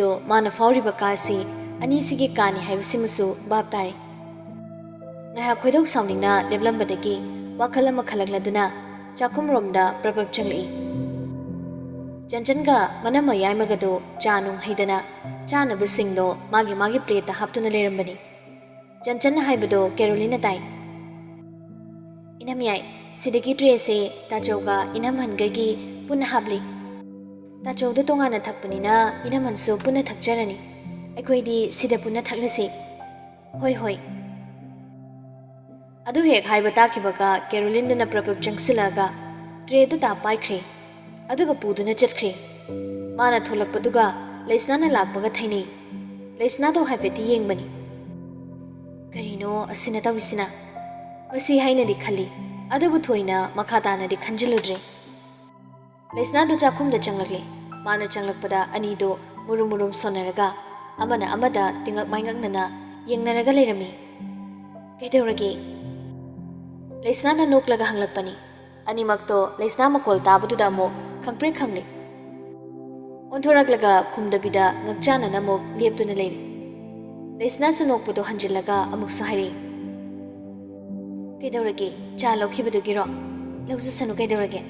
ꯑꯗꯨꯗꯣ ꯃꯥꯅ ꯐꯥꯎꯔꯤꯕ ꯀꯥꯁꯤ ꯑꯅꯤꯁꯤꯒꯤ ꯀꯥꯅꯤ ꯍꯥꯏꯕꯁꯤꯃꯁꯨ ꯚꯥꯞ ꯇꯥꯔꯦ ꯉꯥꯏꯍꯥꯛ ꯈꯣꯏꯗꯧ ꯁꯥꯎꯅꯤꯡꯅ ꯂꯦꯞꯂꯝꯕꯗꯒꯤ ꯋꯥꯈꯜ ꯑꯃ ꯈꯜꯂꯛꯂꯗꯨꯅ ꯆꯥꯛꯈꯨꯝꯔꯣꯝꯗ ꯄ꯭ꯔꯕꯞ ꯆꯪꯂꯛꯏ ꯆꯟꯆꯟꯒ ꯃꯅꯝꯃ ꯌꯥꯏꯃꯒꯗꯣ ꯆꯥ ꯅꯨꯡ ꯍꯩꯗꯅ ꯆꯥꯅꯕꯁꯤꯡꯗꯣ ꯃꯥꯒꯤ ꯄ꯭ꯂꯦꯠꯇ ꯍꯥꯞꯇꯨꯅ ꯂꯩꯔꯝꯕꯅꯤ ꯆꯟꯆꯟꯅ ꯍꯥꯏꯕꯗꯣ ꯀꯦꯔꯣꯂꯤꯟꯅ ꯇꯥꯏ ꯏꯅꯝꯌꯥꯏ ꯁꯤꯗꯒꯤ ꯇ꯭ꯔꯦꯁꯦ ꯇꯥꯆꯧꯒ ꯏꯅꯝꯍꯟꯒꯒꯤ ꯄꯨꯟꯅ ꯍꯥꯞꯂꯤ ꯇꯥꯆꯧꯗꯣ ꯇꯣꯉꯥꯟꯅ ꯊꯛꯄꯅꯤꯅ ꯏꯅꯝꯍꯟꯁꯨ ꯄꯨꯟꯅ ꯊꯛꯆꯔꯅꯤ ꯑꯩꯈꯣꯏꯗꯤ ꯁꯤꯗ ꯄꯨꯟꯅ ꯊꯛꯂꯁꯤ ꯍꯣꯏ ꯑꯗꯨ ꯍꯦꯛ ꯍꯥꯏꯕ ꯇꯥꯈꯤꯕꯒ ꯀꯦꯔꯣꯂꯤꯟꯗꯨꯅ ꯄ꯭ꯔꯕꯞ ꯆꯪꯁꯤꯜꯂꯛꯑꯒ ꯇ꯭ꯔꯦꯗꯨ ꯄꯥꯏꯈ꯭ꯔꯦ ꯑꯗꯨꯒ ꯄꯨꯗꯨꯅ ꯆꯠꯈ꯭ꯔꯦ ꯃꯥꯅ ꯊꯣꯛꯂꯛꯄꯗꯨꯒ ꯂꯩꯁꯅꯥꯅ ꯂꯥꯛꯄꯒ ꯊꯩꯅꯩ ꯂꯩꯁꯅꯥꯗꯣ ꯍꯥꯏꯐꯦꯠꯇꯤ ꯌꯦꯡꯕꯅꯤ ꯀꯔꯤꯅꯣ ꯑꯁꯤꯅ ꯇꯧꯔꯤꯁꯤꯅ ꯃꯁꯤ ꯍꯥꯏꯅꯗꯤ ꯈꯜꯂꯤ ꯑꯗꯨꯕꯨ ꯊꯣꯏꯅ ꯃꯈꯥ ꯇꯥꯅꯗꯤ ꯈꯟꯖꯤꯜꯂꯨꯗ꯭ꯔꯦ ꯂꯩꯁꯅꯥꯗꯣ ꯆꯥꯛꯈꯨꯝꯗ ꯆꯪꯂꯛꯂꯦ ꯃꯥꯅ ꯆꯪꯂꯛꯄꯗ ꯑꯅꯤꯗꯣ ꯃꯨꯔꯨꯝ ꯁꯣꯟꯅꯔꯒ ꯑꯃꯅ ꯑꯃꯗ ꯇꯤꯡꯉꯛ ꯃꯥꯏꯉꯛꯅꯅ ꯌꯦꯡꯅꯔꯒ ꯂꯩꯔꯝꯃꯤ ꯀꯩꯗꯧꯔꯒꯦ ꯂꯩꯁꯅꯥꯅ ꯅꯣꯛꯂꯒ ꯍꯪꯂꯛꯄꯅꯤ ꯑꯅꯤꯃꯛꯇꯣ ꯂꯩꯁꯅꯥ ꯃꯈꯣꯜ ꯇꯥꯕꯗꯨꯗ ꯑꯃꯨꯛ ꯈꯪꯄ꯭ꯔꯦꯛ ꯈꯪꯂꯦ ꯑꯣꯟꯊꯣꯔꯛꯂꯒ ꯈꯨꯝꯗꯕꯤꯗ ꯉꯛꯆꯥꯅꯅ ꯑꯃꯨꯛ ꯂꯦꯞꯇꯨꯅ ꯂꯩꯔꯤ ꯂꯩꯁꯅꯥꯁꯨ ꯅꯣꯛꯄꯗꯣ ꯍꯟꯖꯤꯜꯂꯒ ꯑꯃꯨꯛꯁꯨ ꯍꯥꯏꯔꯛꯏ ꯀꯩꯗꯧꯔꯒꯦ ꯆꯥ ꯂꯧꯈꯤꯕꯗꯨꯒꯤꯔꯣ ꯂꯧꯖꯁꯅꯨ ꯀꯩꯗꯧꯔꯒꯦ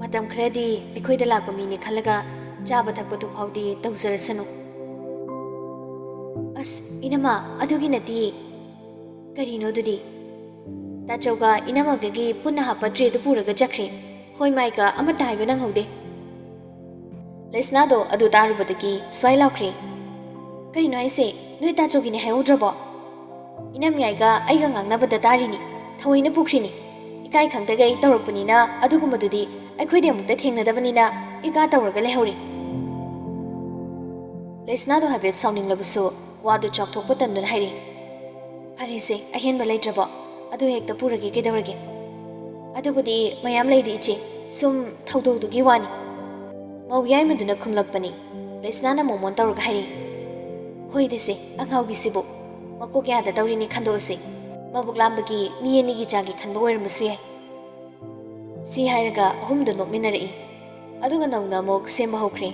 ꯃꯇꯝ ꯈꯔꯗꯤ ꯑꯩꯈꯣꯏꯗ ꯂꯥꯛꯄ ꯃꯤꯅꯤ ꯈꯜꯂꯒ ꯆꯥꯕ ꯊꯛꯄꯗꯨ ꯐꯥꯎꯗꯤ ꯇꯧꯖꯔꯁꯅꯨ ꯑꯁ ꯏꯅꯝꯃ ꯑꯗꯨꯒꯤ ꯅꯠꯇꯤꯌꯦ ꯀꯔꯤꯅꯣ ꯑꯗꯨꯗꯤ ꯇꯥꯆꯧꯒ ꯏꯅꯝꯃꯒꯒꯤ ꯄꯨꯟꯅ ꯍꯥꯞꯄ ꯇ꯭ꯔꯦꯗꯨ ꯄꯨꯔꯒ ꯆꯠꯈ꯭ꯔꯦ ꯍꯣꯏ ꯃꯥꯏꯒ ꯑꯃꯠꯇ ꯍꯥꯏꯕ ꯅꯪꯍꯧꯗꯦ ꯂꯩꯁꯅꯥꯗꯣ ꯑꯗꯨ ꯇꯥꯔꯨꯕꯗꯒꯤ ꯁ꯭ꯋꯥꯏ ꯂꯥꯎꯈ꯭ꯔꯦ ꯀꯩꯅꯣ ꯍꯥꯏꯁꯦ ꯅꯣꯏ ꯇꯥꯆꯧꯒꯤꯅꯦ ꯍꯥꯏꯍꯧꯗ꯭ꯔꯕꯣ ꯏꯅꯝꯌꯥꯏꯒ ꯑꯩꯒ ꯉꯥꯡꯅꯕꯗ ꯇꯥꯔꯤꯅꯤ ꯊꯑꯣꯏꯅ ꯄꯨꯈ꯭ꯔꯤꯅꯤ ꯏꯀꯥꯏ ꯈꯪꯗꯒꯩ ꯇꯧꯔꯛꯄꯅꯤꯅ ꯑꯗꯨꯒꯨꯝꯕꯗꯨꯗꯤ ꯑꯩꯈꯣꯏꯗꯤ ꯑꯃꯨꯛꯇ ꯊꯦꯡꯅꯗꯕꯅꯤꯅ ꯏꯀꯥ ꯇꯧꯔꯒ ꯂꯩꯍꯧꯔꯤ ꯂꯩꯁꯅꯥꯗꯣ ꯍꯥꯏꯐꯦꯠ ꯁꯥꯎꯅꯤꯡꯂꯕꯁꯨ ꯋꯥꯗꯨ ꯆꯥꯎꯊꯣꯛꯄ ꯇꯟꯗꯨꯅ ꯍꯥꯏꯔꯤ ꯐꯔꯦꯁꯦ ꯑꯍꯦꯟꯕ ꯂꯩꯇ꯭ꯔꯕꯣ ꯑꯗꯨ ꯍꯦꯛꯇ ꯄꯨꯔꯒꯦ ꯀꯩꯗꯧꯔꯒꯦ ꯑꯗꯨꯕꯨꯗꯤ ꯃꯌꯥꯝ ꯂꯩꯗꯤ ꯏꯆꯦ ꯁꯨꯝ ꯊꯧꯗꯧꯗꯨꯒꯤ ꯋꯥꯅꯤ ꯃꯧ ꯌꯥꯏꯃꯗꯨꯅ ꯈꯨꯝꯂꯛꯄꯅꯤ ꯂꯩꯁꯅꯥꯅ ꯃꯣꯃꯣꯟ ꯇꯧꯔꯒ ꯍꯥꯏꯔꯤ ꯍꯣꯏꯗꯁꯦ ꯑꯉꯥꯎꯕꯤꯁꯤꯕꯨ ꯃꯀꯣꯛ ꯌꯥꯗ ꯇꯧꯔꯤꯅꯤ ꯈꯟꯗꯣꯛꯑꯁꯤ ꯃꯕꯨꯛ ꯂꯥꯝꯕꯒꯤ ꯃꯤ ꯑꯅꯤꯒꯤ ꯆꯥꯒꯤ ꯈꯟꯕ ꯑꯣꯏꯔꯝꯕꯁꯨ ꯌꯥꯏ ꯁꯤ ꯍꯥꯏꯔꯒ ꯑꯍꯨꯝꯗꯣ ꯅꯣꯛꯃꯤꯟꯅꯔꯛꯏ ꯑꯗꯨꯒ ꯅꯧꯅ ꯑꯃꯨꯛ ꯁꯦꯝꯕ ꯍꯧꯈ꯭ꯔꯦ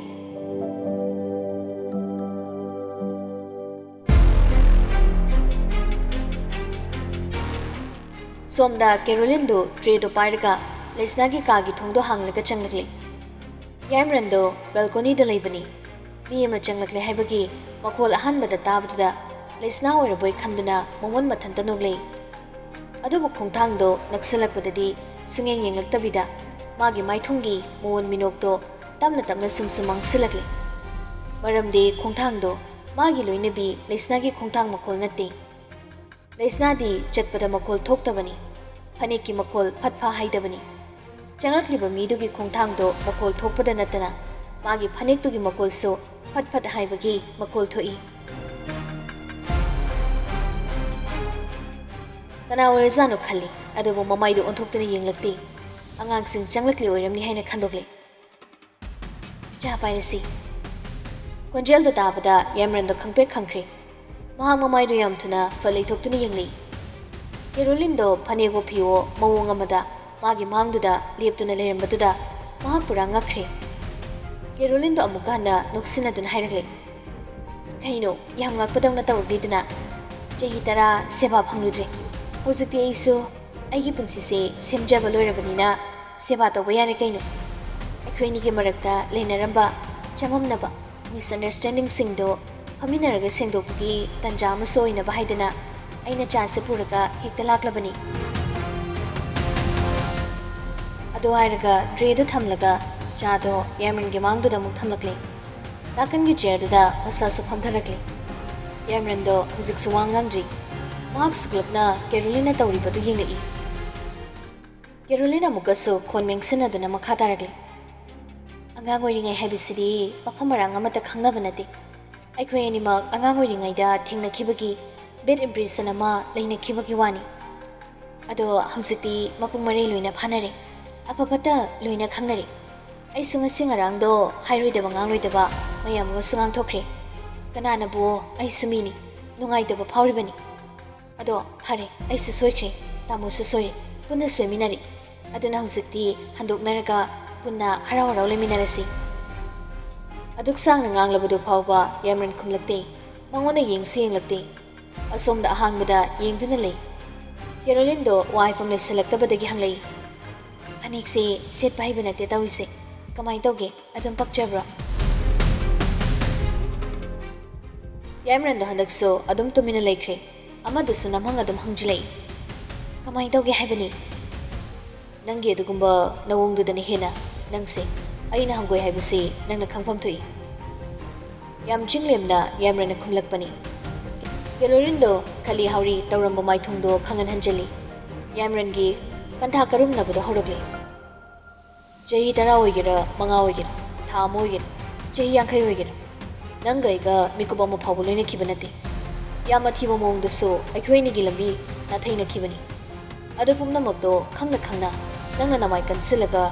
ꯁꯣꯝꯗ ꯀꯦꯔꯣꯂꯤꯟꯗꯨ ꯇ꯭ꯔꯦꯗꯣ ꯄꯥꯏꯔꯒ ꯂꯩꯁꯅꯥꯒꯤ ꯀꯥꯒꯤ ꯊꯣꯡꯗꯣ ꯍꯥꯡꯂꯒ ꯆꯪꯂꯛꯂꯤ ꯌꯥꯏꯃꯔꯟꯗꯣ ꯕꯦꯜꯀꯣꯅꯤꯗ ꯂꯩꯕꯅꯤ ꯃꯤ ꯑꯃ ꯆꯪꯂꯛꯂꯦ ꯍꯥꯏꯕꯒꯤ ꯃꯈꯣꯜ ꯑꯍꯥꯟꯕꯗ ꯇꯥꯕꯗꯨꯗ ꯂꯩꯁꯅꯥ ꯑꯣꯏꯔꯕꯣꯏ ꯈꯟꯗꯨꯅ ꯃꯉꯣꯟ ꯃꯊꯟꯇ ꯅꯣꯛꯂꯛꯏ ꯑꯗꯨꯕꯨ ꯈꯣꯡꯊꯥꯡꯗꯣ ꯅꯛꯁꯤꯜꯂꯛꯄꯗꯗꯤ ꯁꯨꯡꯌꯦꯡ ꯌꯦꯡꯂꯛꯇꯕꯤꯗ ꯃꯥꯒꯤ ꯃꯥꯏꯊꯣꯡꯒꯤ ꯃꯑꯣꯟ ꯃꯤꯅꯣꯛꯇꯣ ꯇꯞꯅ ꯁꯨꯝ ꯃꯥꯡꯁꯤꯜꯂꯛꯂꯤ ꯃꯔꯝꯗꯤ ꯈꯣꯡꯊꯥꯡꯗꯣ ꯃꯥꯒꯤ ꯂꯣꯏꯅꯕꯤ ꯂꯩꯁꯅꯥꯒꯤ ꯈꯣꯡꯊꯥꯡ ꯃꯈꯣꯜ ꯅꯠꯇꯦ ꯂꯩꯁꯅꯥꯗꯤ ꯆꯠꯄꯗ ꯃꯈꯣꯜ ꯊꯣꯛꯇꯕꯅꯤ ꯐꯅꯦꯛꯀꯤ ꯃꯈꯣꯜ ꯐꯠꯐꯥ ꯍꯥꯏꯗꯕꯅꯤ ꯆꯪꯂꯛꯂꯤꯕ ꯃꯤꯗꯨꯒꯤ ꯈꯣꯡꯊꯥꯡꯗꯣ ꯃꯈꯣꯜ ꯊꯣꯛꯄꯗ ꯅꯠꯇꯅ ꯃꯥꯒꯤ ꯐꯅꯦꯛꯇꯨꯒꯤ ꯃꯈꯣꯜꯁꯨ ꯐꯠ ꯍꯥꯏꯕꯒꯤ ꯃꯈꯣꯜ ꯊꯣꯛꯏ ꯀꯅꯥ ꯑꯣꯏꯔꯖꯥꯠꯅꯣ ꯈꯜꯂꯤ ꯑꯗꯨꯕꯨ ꯃꯃꯥꯏꯗꯨ ꯑꯣꯟꯊꯣꯛꯇꯨꯅ ꯌꯦꯡꯂꯛꯇꯦ ꯑꯉꯥꯡꯁꯤꯡ ꯆꯪꯂꯛꯂꯤ ꯑꯣꯏꯔꯝꯅꯤ ꯍꯥꯏꯅ ꯈꯟꯗꯣꯛꯂꯦ ꯆꯥ ꯄꯥꯏꯔꯁꯤ ꯈꯣꯟꯖꯦꯜꯗꯣ ꯇꯥꯕꯗ ꯌꯥꯏꯃꯔꯟꯗꯣ ꯈꯪꯄ꯭ꯔꯦꯛ ꯈꯪꯈ꯭ꯔꯦ ꯃꯍꯥꯛ ꯃꯃꯥꯏꯗꯨ ꯌꯥꯝ ꯊꯨꯅ ꯐꯠ ꯂꯩꯊꯣꯛꯇꯨꯅ ꯌꯦꯡꯂꯛꯏ ꯀꯦꯔꯣꯂꯤꯟꯗꯣ ꯐꯅꯦꯛꯋꯣ ꯐꯤꯋꯣ ꯃꯑꯣꯡ ꯑꯃꯗ ꯃꯥꯒꯤ ꯃꯥꯡꯗꯨꯗ ꯂꯦꯞꯇꯨꯅ ꯂꯩꯔꯝꯕꯗꯨꯗ ꯃꯍꯥꯛ ꯄꯨꯔꯥ ꯉꯛꯈ꯭ꯔꯦ ꯀꯦꯔꯣꯂꯤꯟꯗꯣ ꯑꯃꯨꯛꯀ ꯍꯟꯅ ꯅꯣꯛꯁꯤꯟꯅꯗꯨꯅ ꯍꯥꯏꯔꯛꯂꯦ ꯀꯩꯅꯣ ꯌꯥꯝ ꯉꯛꯄꯗꯧꯅ ꯇꯧꯔꯛꯂꯤꯗꯨꯅ ꯆꯍꯤ 10 ꯁꯦꯕꯥ ꯐꯪꯂꯨꯗ꯭ꯔꯦ ꯍꯧꯖꯤꯛꯇꯤ ꯑꯩꯁꯨ ꯑꯩꯒꯤ ꯄꯨꯟꯁꯤꯁꯦ ꯁꯦꯝꯖꯕ ꯂꯣꯏꯔꯕꯅꯤꯅ ꯁꯦꯕꯥ ꯇꯧꯕ ꯌꯥꯔꯦ ꯀꯩꯅꯣ ꯑꯩꯈꯣꯏꯅꯤꯒꯤ ꯃꯔꯛꯇ ꯂꯩꯅꯔꯝꯕ ꯆꯃꯝꯅꯕ ꯃꯤꯁꯑꯟꯗꯔꯁꯇꯦꯟꯗꯤꯡꯁꯤꯡꯗꯣ ꯐꯝꯃꯤꯟꯅꯔꯒ ꯁꯦꯡꯗꯣꯛꯄꯒꯤ ꯇꯟꯖꯥ ꯑꯃꯁꯨ ꯑꯣꯏꯅꯕ ꯍꯥꯏꯗꯅ ꯑꯩꯅ ꯆꯥꯁꯦ ꯄꯨꯔꯒ ꯍꯦꯛꯇ ꯂꯥꯛꯂꯕꯅꯤ ꯑꯗꯨ ꯍꯥꯏꯔꯒ ꯇ꯭ꯔꯦꯗꯨ ꯊꯝꯂꯒ ꯆꯥꯗꯣ ꯌꯥꯏꯃꯔꯟꯒꯤ ꯃꯥꯡꯗꯨꯗ ꯑꯃꯨꯛ ꯊꯝꯂꯛꯂꯦ ꯅꯥꯀꯟꯒꯤ ꯆꯤꯌꯔꯗꯨꯗ ꯃꯁꯥꯁꯨ ꯐꯝꯊꯔꯛꯂꯦ ꯌꯥꯏꯃꯔꯟꯗꯣ ꯍꯧꯖꯤꯛꯁꯨ ꯋꯥ ꯉꯥꯡꯗ꯭ꯔꯤ ꯃꯍꯥꯛ ꯁꯨꯒ꯭ꯂꯞꯅ ꯀꯦꯔꯣꯂꯤꯟꯅ ꯇꯧꯔꯤꯕꯗꯨ ꯌꯦꯡꯂꯛꯏ ꯀꯦꯔꯣꯂꯤꯟ ꯑꯃꯨꯛꯀꯁꯨ ꯈꯣꯟ ꯃꯦꯡꯁꯤꯟꯅꯗꯨꯅ ꯃꯈꯥ ꯇꯥꯔꯛꯂꯦ ꯑꯉꯥꯡ ꯑꯣꯏꯔꯤꯉꯩ ꯍꯥꯏꯕꯁꯤꯗꯤ ꯃꯐꯝ ꯃꯔꯥꯡ ꯑꯃꯠꯇ ꯈꯪꯅꯕ ꯅꯠꯇꯦ ꯑꯩꯈꯣꯏ ꯑꯅꯤꯃꯛ ꯑꯉꯥꯡ ꯑꯣꯏꯔꯤꯉꯩꯗ ꯊꯦꯡꯅꯈꯤꯕꯒꯤ ꯕꯦꯗ ꯏꯝꯄ꯭ꯔꯦꯁꯟ ꯑꯃ ꯂꯩꯅꯈꯤꯕꯒꯤ ꯋꯥꯅꯤ ꯑꯗꯣ ꯍꯧꯖꯤꯛꯇꯤ ꯃꯄꯨꯡ ꯃꯔꯩ ꯂꯣꯏꯅ ꯐꯥꯅꯔꯦ ꯑꯐ ꯐꯠꯇ ꯂꯣꯏꯅ ꯈꯪꯅꯔꯦ ꯑꯩꯁꯨ ꯉꯁꯤ ꯉꯔꯥꯡꯗꯣ ꯍꯥꯏꯔꯣꯏꯗꯕ ꯉꯥꯡꯂꯣꯏꯗꯕ ꯃꯌꯥꯝ ꯑꯃꯁꯨ ꯉꯥꯡꯊꯣꯛꯈ꯭ꯔꯦ ꯀꯅꯥꯅꯕꯨ ꯑꯩꯁꯨ ꯃꯤꯅꯤ ꯅꯨꯡꯉꯥꯏꯇꯕ ꯐꯥꯎꯔꯤꯕꯅꯤ ꯑꯗꯣ ꯐꯔꯦ ꯑꯩꯁꯨ ꯁꯣꯏꯈ꯭ꯔꯦ ꯇꯥꯃꯣꯁꯨ ꯁꯣꯏꯔꯦ ꯄꯨꯟꯅ ꯁꯣꯏꯃꯤꯟꯅꯔꯤ ꯑꯗꯨꯅ ꯍꯧꯖꯤꯛꯇꯤ ꯍꯟꯗꯣꯛꯅꯔꯒ ꯄꯨꯟꯅ ꯍꯔꯥꯎ ꯂꯩꯃꯤꯟꯅꯔꯁꯤ Aduk sang nanganglabadu phawba Yaimaran khumlakte mangona yengsi yenglakte asomda ahangbada yengduna lei Caroline do waifam leisalaktabadagi hanglei Anekse setpa haibanate tawrise kamai tawge adum pakjabra Yaimaran do handakso adum tumina laikre amadasu namhang adum hangjilei kamai tawge haibani Nangi adugumba nawongdudani hena nangse aina hangoi haibase nangna khangpham thoi yam chinglemna Yaimaran khumlakpani Caroline do khali hauri tawramba maithungdo khangan hanjali Yaimaran gi kantha karumnabado horogli Jahi tara oigera manga oigera tha moigera jahi yankai oigera nangaiga mikuba mo phawbo loina kibanate yama thiba mongdaso aikhoini gi lambi na thaina kibani adu pumnamakdo khangna nangna namai kansilaga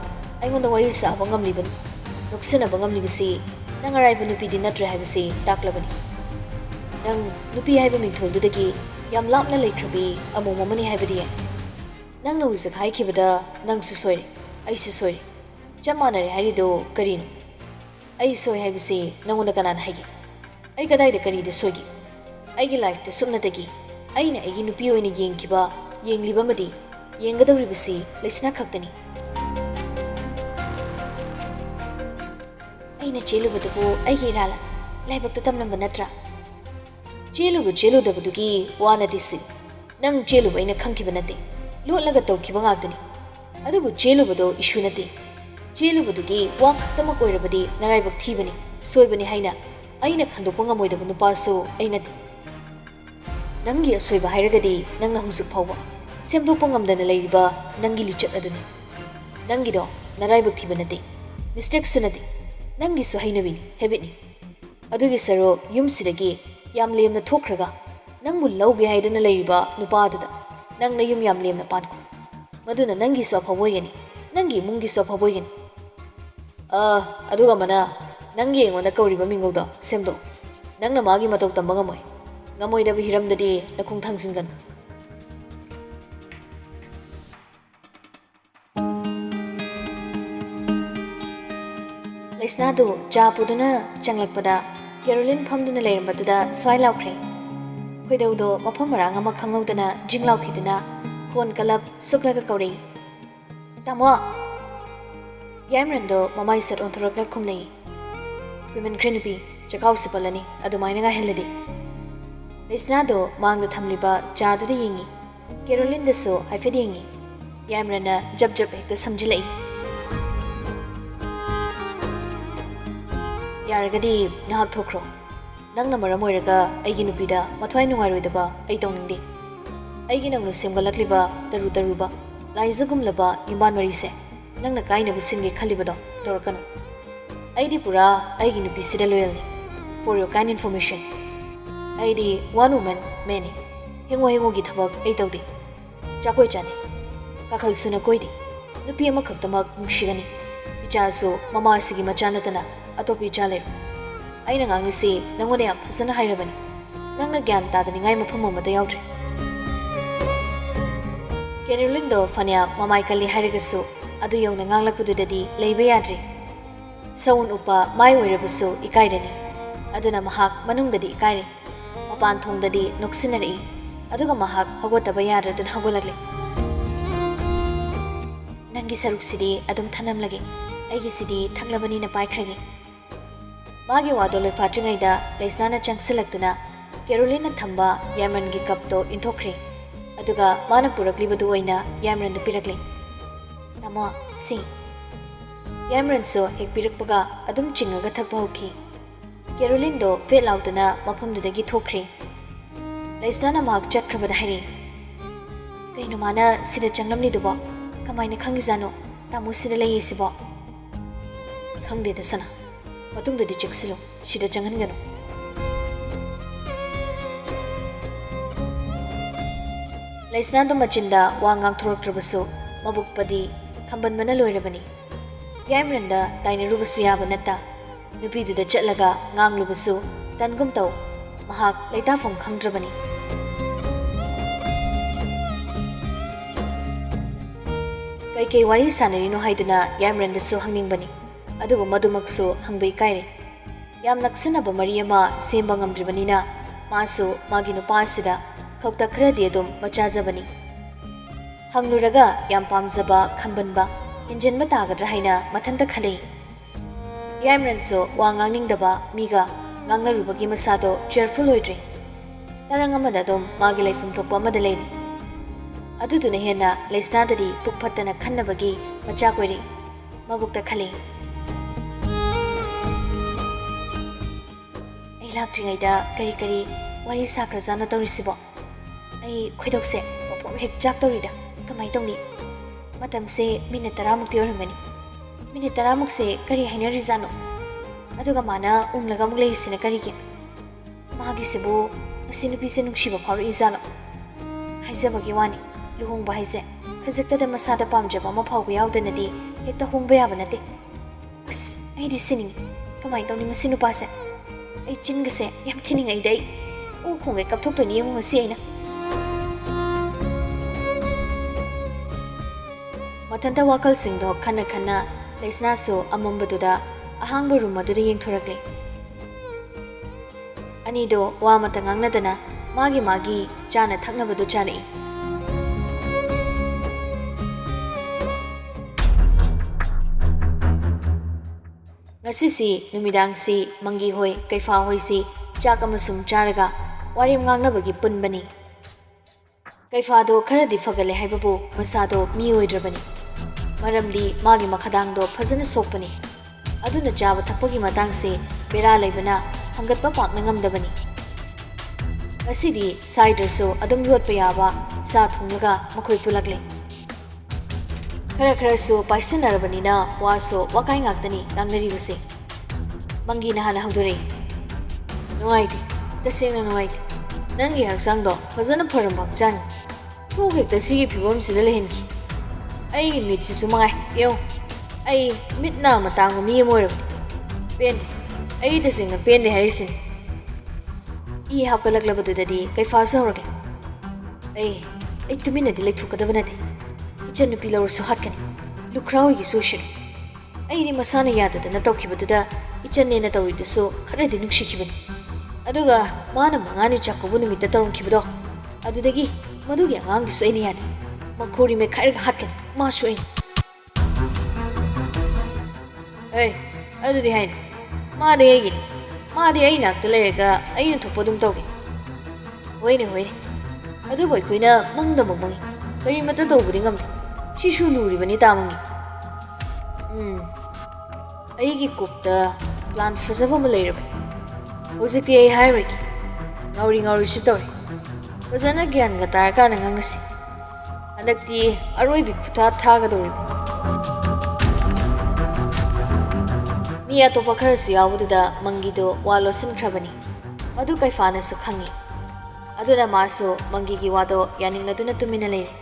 aingonda wari sa bangam liban nuksina bangam libisi nangarai bu nupi di natre haibisi taklabani nang nupi haiba mingtholdudagi yam lapna laikrabi amu mamani haibadi nang no uzak haikibada nang su soi ai su soi chamanare harido karino ai soi haibisi nangonda kanan haigi ai kadai da kari da soigi ai gi life da sumnadagi aina ai gi nupi oina yengkiba yengliba madi yengadawribisi Leishna khaktani aina chelubadabu aigi rala laibakta tamnamba natra cheludabudugi wana disi nang cheluba aina khangkiba nate lotlaga tawkiba ngakdani adubu chelubado issue nate chelubadugi wa khaktama koirabadi naraibak thibani soibani haina aina khandokpa ngamoidabu nupasu ainate nangi asoiba hairagadi nangna husuk phawba semdokpa ngamdana leiriba nangi lichat aduni nangido naraibak thiba nate mistake sunate nangi su hainabi habit ni adugi saro yumsidagi yam lemna thokraga nangmu lauge haidana leiriba nupa aduda nangna yam lemna panko maduna nangi su aphawogani nangi mungi su aphawogani aduga mana nangi engona kauriba mingoda semdo nangna magi matau tamba ngamoi ngamoidabu hiramdadi nakhung thangsingan Leishna do cha puduna changlakpada Caroline phamduna leirambatuda swai laukre khoidaudo mafam marang ama khanghaudana jinglaukiduna khon kalap suklaga kauri tamo Yaimaran do mamai sat onthorakla khumnei women crenupi chakau sipalani adumaina nga heladi Leishna do mangda thamliba cha du de yingi Caroline da so haifedi yingi Yaimaran na jab hekta samjilai Yaragadi nahak thokro nangna maram oiraga aigi nupida mathwai nungaroidaba ai tawningde aigi nangna semgalakliba taruba laizagumlaba yumban marise nangna kaina businge khalibado torakano aidi pura aigi nupi sida loyal ni for your kind information aidi one woman many hengo gi thabak ai tawde chakoi chane kakhal suna koidi nupi ama khaktamak nungshigani ichaso mama sigi machanatana atopi chale aina ngangnisi nangone yam phasana hairabani nangna gyan tadani ngai mafam amada yaudre Caroline do fanya mamai kali hairagasu adu yongna nganglakududadi leiba yadre saun upa mai oirabasu ikairani aduna mahak manungdadi ikaire mapan thongdadi noksinari aduga mahak hagotaba yaradun hagolakle nangi saruksidi adum thanamlage aigi sidi thanglabani na paikrage Magi wado le fatringaida Leishna na changsilaktuna Caroline na thamba Yaimaran gi kapto inthokre aduga mana puraklibadu oina Yaimaran na pirakle tamo si Yaimaran so hek pirakpaga adum chingaga thakpa hokhi Caroline do fel outuna mafamdudagi thokre Leishna na mahak chakhrabada hairi kaino mana sida changlamni dubo kamaina khangizano tamo sida leisibo khangde da sana matungdadi cheksilo sida changhangano Leishna do machinda wangang thoroktrabasu mabukpadi khambanmana loirabani Yaimaran da tainarubasu yaba natta nupiduda chatlaga nganglubasu tangum taw mahak leitafam khangdrabani kai wari sanarino haiduna Yaimaran da so hangningbani adugo madumakso hangbai kaire ꯌꯥꯝ ꯅꯛꯁꯟꯅꯕ ꯃꯔꯤ ꯑꯃ ꯁꯦꯝꯕ ꯉꯝꯗ꯭ꯔꯤꯕꯅꯤꯅ ꯃꯥꯁꯨ ꯃꯥꯒꯤ ꯅꯨꯄꯥ ꯑꯁꯤꯗ ꯈꯧꯇꯛ ꯈꯔꯗꯤ ꯑꯗꯨꯝ ꯃꯆꯥꯖꯕꯅꯤ ꯍꯪꯂꯨꯔꯒ ꯌꯥꯝ ꯄꯥꯝꯖꯕ ꯈꯝꯕꯟꯕ ꯍꯦꯟꯖꯟꯕ ꯇꯥꯒꯗ꯭ꯔꯥ ꯍꯥꯏꯅ ꯃꯊꯟꯇ ꯈꯜꯂꯤ ꯌꯥꯏꯃꯔꯟꯁꯨ ꯋꯥ ꯉꯥꯡꯅꯤꯡꯗꯕ ꯃꯤꯒ ꯉꯥꯡꯅꯔꯨꯕꯒꯤ ꯃꯁꯥꯗꯣ ꯆꯤꯌꯔꯐꯨꯜ ꯑꯣꯏꯗ꯭ꯔꯤ ꯇꯔꯪ ꯑꯃꯗ ꯑꯗꯨꯝ ꯃꯥꯒꯤ ꯂꯩꯐꯝ ꯊꯣꯛꯄ ꯑꯃꯗ ꯂꯩꯔꯤ ꯑꯗꯨꯗꯨꯅ ꯍꯦꯟꯅ ꯂꯩꯁꯅꯥꯗꯗꯤ ꯄꯨꯛ ꯐꯠꯇꯅ ꯈꯟꯅꯕꯒꯤ ꯃꯆꯥꯛ ꯑꯣꯏꯔꯤ ꯃꯕꯨꯛꯇ ꯈꯜꯂꯤ ꯑꯩ ꯂꯥꯛꯇ꯭ꯔꯤꯉꯩꯗ ꯀꯔꯤ ꯋꯥꯔꯤ ꯁꯥꯈ꯭ꯔꯖꯥꯠꯅꯣ ꯇꯧꯔꯤꯁꯤꯕꯣ ꯑꯩ ꯈꯣꯏꯗꯣꯛꯁꯦ ꯄꯣꯛ ꯍꯦꯛ ꯆꯥꯛꯇꯧꯔꯤꯗ ꯀꯃꯥꯏ ꯇꯧꯅꯤ ꯃꯇꯝꯁꯦ ꯃꯤꯅꯤꯠ 10ꯃꯨꯛꯇꯤ ꯑꯣꯏꯔꯝꯒꯅꯤ ꯃꯤꯅꯤꯠ 10ꯃꯨꯛꯁꯦ ꯀꯔꯤ ꯍꯥꯏꯅꯔꯤꯖꯥꯠꯅꯣ ꯑꯗꯨꯒ ꯃꯥꯅ ꯎꯝꯂꯒ ꯑꯃꯨꯛ ꯂꯩꯔꯤꯁꯤꯅ ꯀꯔꯤꯒꯤ ꯃꯥꯒꯤꯁꯤꯕꯨ ꯑꯁꯤ ꯅꯨꯄꯤꯁꯦ ꯅꯨꯡꯁꯤꯕ ꯐꯥꯎꯔꯛꯏꯖꯥꯠꯂꯣ ꯍꯥꯏꯖꯕꯒꯤ ꯋꯥꯅꯤ ꯂꯨꯍꯣꯡꯕ ꯍꯥꯏꯁꯦ ꯈꯖꯤꯛꯇꯗ ꯃꯁꯥꯗ ꯄꯥꯝꯖꯕ ꯑꯃ ꯐꯥꯎꯕ ꯌꯥꯎꯗꯅꯗꯤ ꯍꯦꯛꯇ ꯍꯣꯡꯕ ꯌꯥꯕ ꯅꯠꯇꯦ ꯑꯁ ꯑꯩꯗꯤ ꯁꯤꯅꯤꯡꯉꯤ ꯀꯃꯥꯏꯅ ꯇꯧꯅꯤ ꯃꯁꯤ ꯅꯨꯄꯥꯁꯦ ꯑꯩ ꯆꯤꯟꯒꯁꯦ ꯌꯥꯝ ꯊꯤꯅꯤꯡꯉꯩꯗ ꯑꯩ ꯑꯣ ꯈꯣꯡꯒꯩ ꯀꯞꯊꯣꯛꯇꯣꯏꯅꯤ ꯌꯦꯡꯉꯨ ꯉꯁꯤ ꯑꯩꯅ ꯃꯊꯟꯇ ꯋꯥꯈꯜꯁꯤꯡꯗꯣ ꯈꯟꯅ ꯈꯟꯅ ꯂꯩꯁꯅꯥꯁꯨ ꯑꯃꯝꯕꯗꯨꯗ ꯑꯍꯥꯡꯕ ꯔꯨꯝ ꯑꯗꯨꯗ ꯌꯦꯡꯊꯣꯔꯛꯂꯦ ꯑꯅꯤꯗꯣ ꯋꯥ ꯑꯃꯇ ꯉꯥꯡꯅꯗꯅ ꯃꯥꯒꯤ ꯆꯥꯅ ꯊꯛꯅꯕꯗꯨ ꯆꯥꯔꯛꯏ ꯉꯁꯤꯁꯤ ꯅꯨꯃꯤꯗꯥꯡꯁꯤ ꯃꯪꯒꯤ ꯍꯣꯏ ꯀꯩꯐꯥ ꯍꯣꯏꯁꯤ ꯆꯥꯛ ꯑꯃꯁꯨꯡ ꯆꯥꯔꯒ ꯋꯥꯔꯤ ꯉꯥꯡꯅꯕꯒꯤ ꯄꯨꯟꯕꯅꯤ ꯀꯩꯐꯥꯗꯣ ꯈꯔꯗꯤ ꯐꯒꯠꯂꯦ ꯍꯥꯏꯕꯕꯨ ꯃꯁꯥꯗꯣ ꯃꯤ ꯑꯣꯏꯗ꯭ꯔꯕꯅꯤ ꯃꯔꯝꯗꯤ ꯃꯥꯒꯤ ꯃꯈꯗꯥꯡꯗꯣ ꯐꯖꯅ ꯁꯣꯛꯄꯅꯤ ꯑꯗꯨꯅ ꯆꯥꯕ ꯊꯛꯄꯒꯤ ꯃꯇꯥꯡꯁꯦ ꯕꯦꯔꯥ ꯂꯩꯕꯅ ꯍꯪꯒꯠꯄ ꯄꯥꯛꯅ ꯉꯝꯗꯕꯅꯤ ꯉꯁꯤꯗꯤ ꯁꯥꯏꯗ꯭ꯔꯁꯨ ꯑꯗꯨꯝ ꯌꯣꯠꯄ ꯌꯥꯕ ꯁꯥ ꯊꯣꯡꯂꯒ ꯃꯈꯣꯏ ꯄꯨꯜꯂꯛꯂꯦ ꯈꯔꯁꯨ ꯄꯥꯏꯁꯟꯅꯔꯕꯅꯤꯅ ꯋꯥꯁꯨ ꯋꯥꯀꯥꯏ ꯉꯥꯛꯇꯅꯤ ꯉꯥꯡꯅꯔꯤꯕꯁꯦ ꯃꯪꯒꯤꯅ ꯍꯥꯟꯅ ꯍꯧꯗꯣꯔꯛꯏ ꯅꯨꯡꯉꯥꯏꯇꯦ ꯇꯁꯦꯡꯅ ꯅꯨꯡꯉꯥꯏꯇꯦ ꯅꯪꯒꯤ ꯍꯛꯆꯥꯡꯗꯣ ꯐꯖꯅ ꯐꯔꯝꯕ ꯍꯛꯆꯥꯡꯅꯤ ꯊꯣꯛ ꯍꯦꯛꯇ ꯁꯤꯒꯤ ꯐꯤꯕꯝꯁꯤꯗ ꯂꯩꯍꯟꯈꯤ ꯑꯩꯒꯤ ꯃꯤꯠꯁꯤꯁꯨ ꯃꯉꯥꯏ ꯌꯦꯡꯉꯨ ꯑꯩ ꯃꯤꯠ ꯅꯥ ꯃꯇꯥꯡꯕ ꯃꯤ ꯑꯃ ꯑꯣꯏꯔꯕꯅꯤ ꯄꯦꯟꯗꯦ ꯑꯩ ꯇꯁꯦꯡꯅ ꯄꯦꯟꯗꯦ ꯍꯥꯏꯔꯤꯁꯤꯅꯤ ꯏ ꯍꯥꯞꯀꯠꯂꯛꯂꯕꯗꯨꯗꯗꯤ ꯀꯩꯐꯥꯁꯨ ꯍꯧꯔꯛꯂꯦ ꯑꯩ ꯇꯨꯃꯤꯟꯅꯗꯤ ꯂꯩꯊꯣꯛꯀꯗꯕ ꯅꯠꯇꯦ ꯏꯆꯟꯅꯨꯄꯤ ꯂꯧꯔꯁꯨ ꯍꯥꯠꯀꯅꯤ ꯂꯨꯈ꯭ꯔꯥ ꯍꯣꯏꯒꯤꯁꯨ ꯑꯣꯏꯁꯅꯨ ꯑꯩꯗꯤ ꯃꯁꯥꯅ ꯌꯥꯗꯗꯅ ꯇꯧꯈꯤꯕꯗꯨꯗ ꯏꯆꯟꯅꯦꯅ ꯇꯧꯔꯤꯗꯨꯁꯨ ꯈꯔꯗꯤ ꯅꯨꯡꯁꯤꯈꯤꯕꯅꯤ ꯑꯗꯨꯒ ꯃꯥꯅ ꯃꯉꯥꯅꯤ ꯆꯥꯛꯀꯧꯕ ꯅꯨꯃꯤꯠꯇ ꯇꯧꯔꯝꯈꯤꯕꯗꯣ ꯑꯗꯨꯗꯒꯤ ꯃꯗꯨꯒꯤ ꯑꯉꯥꯡꯗꯨꯁꯨ ꯑꯩꯅ ꯌꯥꯗꯦ ꯃꯈꯣꯔꯤ ꯃꯦꯠꯈꯥꯏꯔꯒ ꯍꯥꯠꯀꯅꯤ ꯃꯥꯁꯨ ꯑꯩꯅ ꯑꯗꯨꯗꯤ ꯍꯥꯏꯅ ꯃꯥꯗꯤ ꯑꯩꯒꯤꯅꯤ ꯃꯥꯗꯤ ꯑꯩ ꯅꯥꯛꯇ ꯂꯩꯔꯒ ꯑꯩꯅ ꯊꯣꯛꯄ ꯑꯗꯨꯝ ꯇꯧꯒꯦ ꯍꯣꯏꯅꯦ ꯑꯗꯨꯕꯨ ꯑꯩꯈꯣꯏꯅ ꯃꯪꯗꯃꯛ ꯃꯪꯉꯤ ꯀꯔꯤꯃꯠꯇ ꯇꯧꯕꯗꯤ ꯉꯝꯗꯦ ꯁꯤꯁꯨ ꯂꯨꯔꯤꯕꯅꯤ ꯇꯥꯃꯪꯉꯤ ꯑꯩꯒꯤ ꯀꯣꯛꯇ ꯄ꯭ꯂꯥꯟ ꯐꯖꯕ ꯑꯃ ꯂꯩꯔꯕꯅꯤ ꯍꯧꯖꯤꯛꯇꯤ ꯑꯩ ꯍꯥꯏꯔꯣꯏꯒꯦ ꯉꯥꯎꯔꯤꯁꯨ ꯇꯧꯔꯤ ꯐꯖꯅ ꯒ꯭ꯌꯥꯟꯒ ꯇꯥꯔꯀꯥꯟꯗ ꯉꯥꯡꯅꯁꯤ ꯍꯟꯗꯛꯇꯤ ꯑꯔꯣꯏꯕꯤ ꯈꯨꯊꯥ ꯊꯥꯒꯗꯧꯔꯤꯕ ꯃꯤ ꯑꯇꯣꯞꯄ ꯈꯔꯁꯨ ꯌꯥꯎꯕꯗꯨꯗ ꯃꯪꯒꯤꯗꯣ ꯋꯥ ꯂꯣꯠꯁꯤꯟꯈ꯭ꯔꯕꯅꯤ ꯃꯗꯨ ꯀꯩꯐꯥꯅꯁꯨ ꯈꯪꯉꯤ ꯑꯗꯨꯅ ꯃꯥꯁꯨ ꯃꯪꯒꯤꯒꯤ ꯋꯥꯗꯣ ꯌꯥꯅꯤꯡꯂꯗꯨꯅ ꯇꯨꯃꯤꯟꯅ ꯂꯩꯔꯤ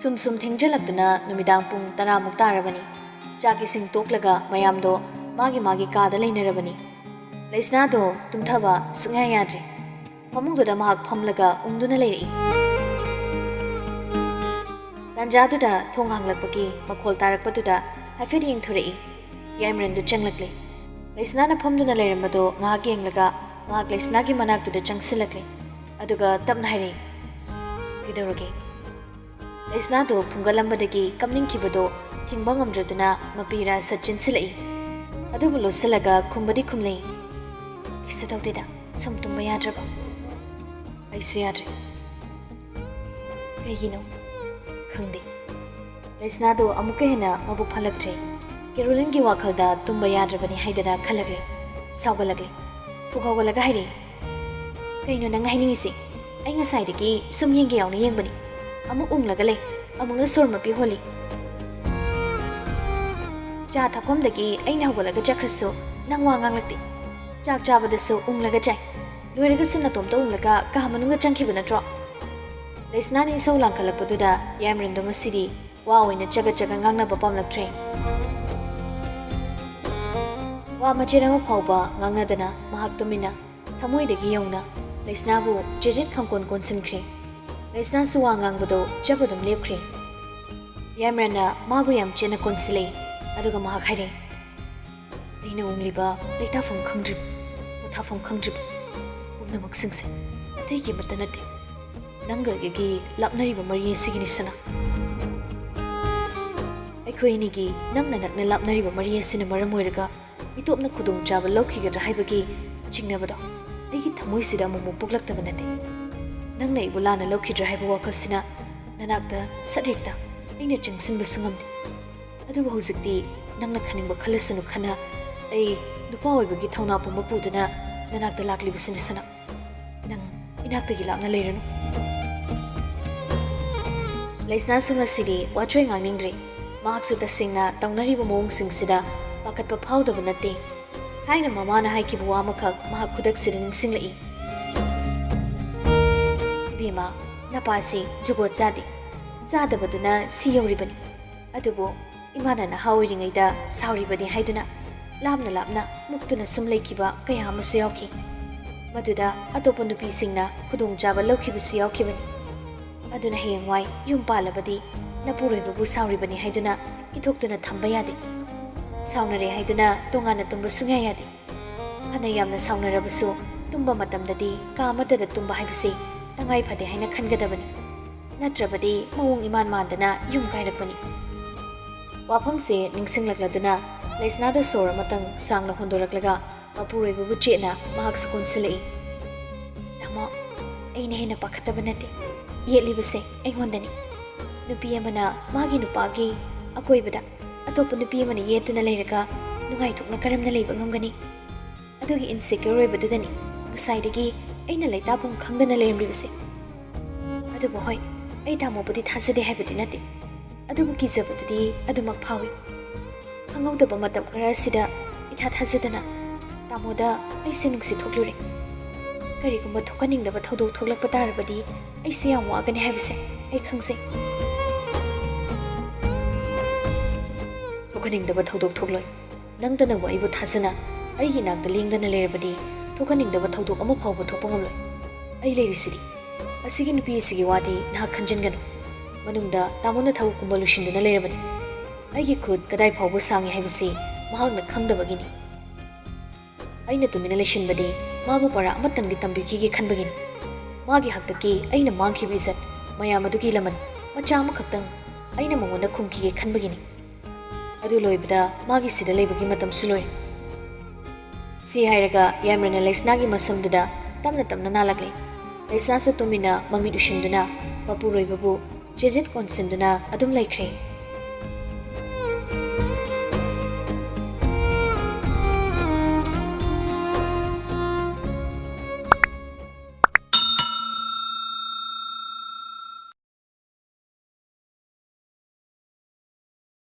ꯁꯨꯝ ꯊꯦꯡꯖꯜꯂꯛꯇꯨꯅ ꯅꯨꯃꯤꯗꯥꯡ ꯄꯨꯡ 10ꯃꯨꯛ ꯇꯥꯔꯕꯅꯤ ꯆꯥꯛ ꯏꯁꯤꯡ ꯇꯣꯛꯂꯒ ꯃꯌꯥꯝꯗꯣ ꯃꯥꯒꯤ ꯀꯥꯗ ꯂꯩꯅꯔꯕꯅꯤ ꯂꯩꯁꯅꯥꯗꯣ ꯇꯨꯝꯊꯕ ꯁꯨꯡꯌꯥ ꯌꯥꯗ꯭ꯔꯤ ꯐꯃꯨꯡꯗꯨꯗ ꯃꯍꯥꯛ ꯐꯝꯂꯒ ꯎꯪꯗꯨꯅ ꯂꯩꯔꯛꯏ ꯇꯥꯟꯖꯥꯗꯨꯗ ꯊꯣꯡ ꯍꯥꯡꯂꯛꯄꯒꯤ ꯃꯈꯣꯜ ꯇꯥꯔꯛꯄꯗꯨꯗ ꯍꯥꯏꯐꯦꯠ ꯌꯦꯡꯊꯣꯔꯛꯏ ꯌꯥꯏꯃꯔꯟꯗꯨ ꯆꯪꯂꯛꯂꯦ ꯂꯩꯁꯅꯥꯅ ꯐꯝꯗꯨꯅ ꯂꯩꯔꯝꯕꯗꯣ ꯉꯥꯏꯍꯥꯛ ꯌꯦꯡꯂꯒ ꯃꯍꯥꯛ ꯂꯩꯁꯅꯥꯒꯤ ꯃꯅꯥꯛꯇꯨꯗ ꯆꯪꯁꯤꯜꯂꯛꯂꯦ ꯑꯗꯨꯒ ꯇꯞꯅ ꯍꯥꯏꯔꯛꯏ ꯀꯩꯗꯧꯔꯒꯦ ꯂꯩꯁꯅꯥꯗꯣ ꯐꯨꯡꯒꯠꯂꯝꯕꯗꯒꯤ ꯀꯞꯅꯤꯡꯈꯤꯕꯗꯣ ꯊꯤꯡꯕ ꯉꯝꯗ꯭ꯔꯗꯨꯅ ꯃꯄꯤꯔꯥ ꯁꯠ ꯆꯤꯟꯁꯤꯜꯂꯛꯏ ꯑꯗꯨꯕꯨ ꯂꯣꯠꯁꯤꯜꯂꯒ ꯈꯨꯝꯕꯗꯤ ꯈꯨꯝꯂꯛꯏ ꯀꯩꯁꯨ ꯇꯧꯗꯦꯗ ꯁꯨꯝ ꯇꯨꯝꯕ ꯌꯥꯗ꯭ꯔꯕ ꯑꯩꯁꯨ ꯌꯥꯗ꯭ꯔꯦ ꯀꯩꯒꯤꯅꯣ ꯈꯪꯗꯦ ꯂꯩꯁꯅꯥꯗꯣ ꯑꯃꯨꯛꯀ ꯍꯦꯟꯅ ꯃꯕꯨꯛ ꯐꯠꯂꯛꯇ꯭ꯔꯦ ꯀꯦꯔꯣꯂꯤꯟꯒꯤ ꯋꯥꯈꯜꯗ ꯇꯨꯝꯕ ꯌꯥꯗ꯭ꯔꯕꯅꯤ ꯍꯥꯏꯗꯅ ꯈꯜꯂꯛꯂꯦ ꯁꯥꯎꯒꯠꯂꯛꯂꯦ ꯄꯨꯛ ꯍꯧꯒꯠꯂꯒ ꯍꯥꯏꯔꯛꯏ ꯀꯩꯅꯣ ꯅꯪ ꯍꯥꯏꯅꯤꯡꯉꯤꯁꯦ ꯑꯩ ꯉꯁꯥꯏꯗꯒꯤ ꯁꯨꯝ ꯌꯦꯡꯒꯦ ꯌꯥꯎꯅ ꯌꯦꯡꯕꯅꯤ ꯑꯃꯨꯛ ꯎꯪꯂꯒ ꯂꯩ ꯑꯃꯨꯛꯅ ꯁꯣꯔ ꯃꯄꯤ ꯍꯣꯜꯂꯤ ꯆꯥ ꯊꯛꯐꯝꯗꯒꯤ ꯑꯩꯅ ꯍꯧꯒꯠꯂꯒ ꯆꯠꯈ꯭ꯔꯁꯨ ꯅꯪ ꯋꯥ ꯉꯥꯡꯂꯛꯇꯦ ꯆꯥꯛ ꯆꯥꯕꯗꯁꯨ ꯎꯪꯂꯒ ꯆꯥꯏ ꯂꯣꯏꯔꯒꯁꯨ ꯅꯇꯣꯝꯇ ꯎꯪꯂꯒ ꯀꯥ ꯃꯅꯨꯡꯗ ꯆꯪꯈꯤꯕ ꯅꯠꯇ꯭ꯔꯣ ꯂꯩꯁꯅꯥꯅ ꯏꯁꯧ ꯂꯥꯡꯈꯠꯂꯛꯄꯗꯨꯗ ꯌꯥꯏꯃꯔꯟꯗꯣ ꯉꯁꯤꯗꯤ ꯋꯥ ꯑꯣꯏꯅ ꯆꯒꯠ ꯉꯥꯡꯅꯕ ꯄꯥꯝꯂꯛꯇ꯭ꯔꯦ ꯋꯥ ꯃꯆꯦꯠ ꯑꯃ ꯐꯥꯎꯕ ꯉꯥꯡꯅꯗꯅ ꯃꯍꯥꯛ ꯇꯨꯃꯤꯟꯅ ꯊꯃꯣꯏꯗꯒꯤ ꯌꯧꯅ ꯂꯩꯁꯅꯥꯕꯨ ꯖꯦꯖꯦꯠ ꯈꯪꯀꯣꯟ ꯀꯣꯟꯁꯤꯟꯈ꯭ꯔꯦ ꯂꯩꯁꯅꯥꯁꯨ ꯋꯥ ꯉꯥꯡꯕꯗꯣ ꯆꯞ ꯑꯗꯨꯝ ꯂꯦꯞꯈ꯭ꯔꯦ Yaimaranna mabu yam chena konsilei aduga mahak haire aina ungliba leitafam khangdrib pothafam khangdrib umnamak singse atai ki mata nate nanga gi lapnariba mari sigini sana akhoi gi nangna nakna lapnariba mari sina maram oiraga mitopna khudong chaba lokhigadra haibagi chingnabado aigi thamoi sida amu puklaktaba nate nangna ibulana lokhidra haiba wakasina nanakta sadhekta aina chingsinba sungamde adubu hojikti nangna khaningba khalasanu khana ai nupa oibagi thauna pumba puduna nanakta laklibasina sana nang inakta gi lapna leiranu Leishna sanga sidi wachoi ngangningdre mahaksu tasingna taunariba mawong singsida pakatpa phawdaba nate thaina mamana haikibu wamakak mahak khudak sida ningsinglai ibima napasi jugot jadi zadabaduna si yoribani adubu imana na hawiringaida sauribani haiduna lamna muktuna sumlaikiba kaya amasu yauki maduda atopa nupi singna khudong jaba laukibusu yaukibani aduna heyangwai yum palabadi napuroibabu sauribani haiduna ithoktuna thamba yade saunare haiduna tongana tumba sungya yade hana yamna saunarabasu tumba matamdadi ka amatada tumba haibase tangai phade haina khangadabani natrabadi mawong iman mandana yum kairakpani wafamse ningsinglakladuna Leishna da sora matang sangna hondoraklaga mapuroibabu chena mahak konsilai tamo aina hena pakhataba nate yelibase aihondani nupi amana magi nupagi akoibada atopa nupi amana yetuna leiraga nungai thokna karamna leiba ngamgani adugi insecure oibadudani ngasai aina leitapam khangdana leiribase adubu hoi ai tamobudi thasade haibadi nate adubu kizabududi adumak phawi khangawdaba matam khara sida itha thazadana tamoda aise nungsi thoklure karigumba thokaningdaba thodok thoklakpa tarabadi aise yam wagani haibase ai khangse thokaningdaba thodok thokloi nangdana waibu thasana ai hinakda lengdana leirabadi thokaningdaba thodok ama phawba thokpa ngamloi ai leirisidi asigi nupi asigi wadi na khanjinganu manungda tamona thawkumba lushinduna leirabadi aigi khud kadai phawbu sangi haibase mahakna khangdabagini aina tumina leishinbadi mabu para amatangdi tambikigi khanbagini magi haktaki aina mangkhibi izat mayamadugi laman macha ama khaktang aina mangonda khumkige khanbagini adu loibada magi sida leibagi matam suloi si hairaga Yaimarana Leishna gi masamduda tamna nalakle Leishna sa tumina mamit ushinduna mapuroibabu jejet konsinduna adum laikre